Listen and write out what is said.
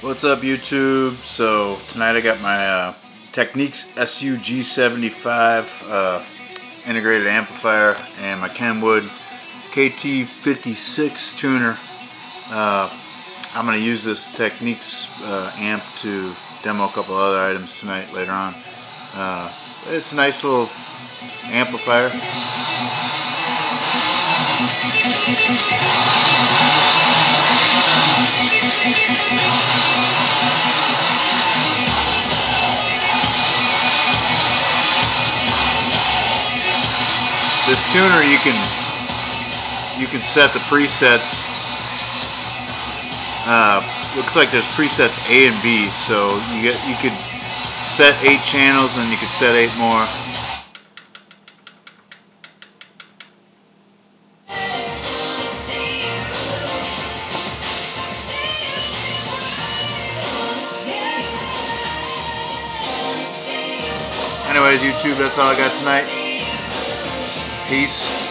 What's up, YouTube? So tonight I got my Technics SU-G75 integrated amplifier and my Kenwood KT-56 tuner. I'm going to use this Technics amp to demo a couple other items tonight later on. It's a nice little amplifier. This tuner, you can set the presets. Looks like there's presets A and B, so you could set 8 channels, and then you could set 8 more. Anyways, YouTube, that's all I got tonight. Peace.